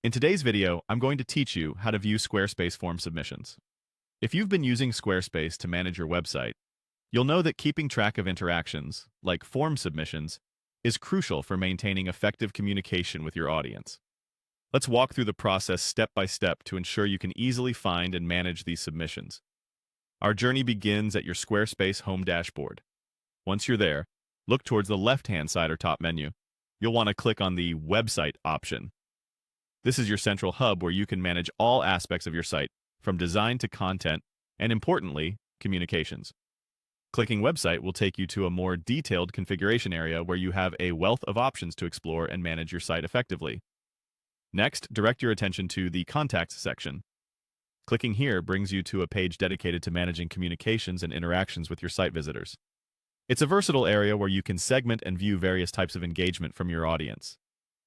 In today's video, I'm going to teach you how to view Squarespace form submissions. If you've been using Squarespace to manage your website, you'll know that keeping track of interactions, like form submissions, is crucial for maintaining effective communication with your audience. Let's walk through the process step by step to ensure you can easily find and manage these submissions. Our journey begins at your Squarespace home dashboard. Once you're there, look towards the left-hand side or top menu. You'll want to click on the Website option. This is your central hub where you can manage all aspects of your site, from design to content, and importantly, communications. Clicking Website will take you to a more detailed configuration area where you have a wealth of options to explore and manage your site effectively. Next, direct your attention to the Contacts section. Clicking here brings you to a page dedicated to managing communications and interactions with your site visitors. It's a versatile area where you can segment and view various types of engagement from your audience.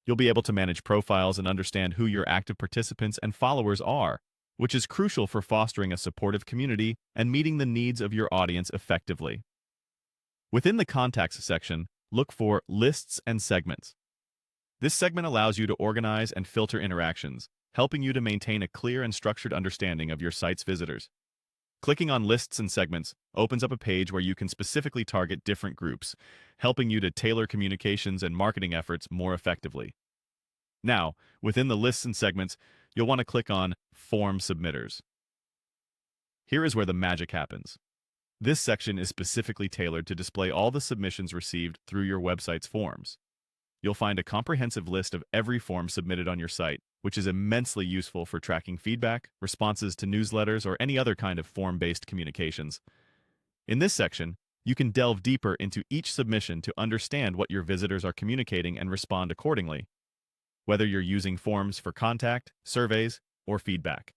You'll be able to manage profiles and understand who your active participants and followers are, which is crucial for fostering a supportive community and meeting the needs of your audience effectively. Within the Contacts section, look for Lists and Segments. This segment allows you to organize and filter interactions, helping you to maintain a clear and structured understanding of your site's visitors. Clicking on Lists and Segments opens up a page where you can specifically target different groups, helping you to tailor communications and marketing efforts more effectively. Now, within the lists and segments, you'll want to click on Form Submitters. Here is where the magic happens. This section is specifically tailored to display all the submissions received through your website's forms. You'll find a comprehensive list of every form submitted on your site, which is immensely useful for tracking feedback, responses to newsletters, or any other kind of form-based communications. In this section, you can delve deeper into each submission to understand what your visitors are communicating and respond accordingly, whether you're using forms for contact, surveys, or feedback.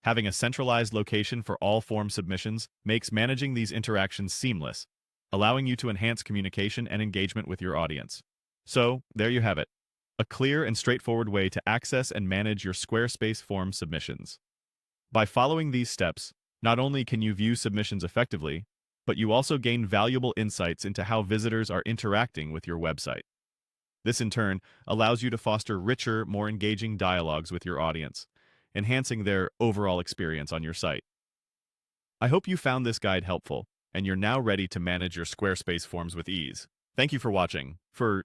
Having a centralized location for all form submissions makes managing these interactions seamless, allowing you to enhance communication and engagement with your audience. So, there you have it. A clear and straightforward way to access and manage your Squarespace form submissions. By following these steps, not only can you view submissions effectively, but you also gain valuable insights into how visitors are interacting with your website. This, in turn, allows you to foster richer, more engaging dialogues with your audience, enhancing their overall experience on your site. I hope you found this guide helpful, and you're now ready to manage your Squarespace forms with ease. Thank you for watching. For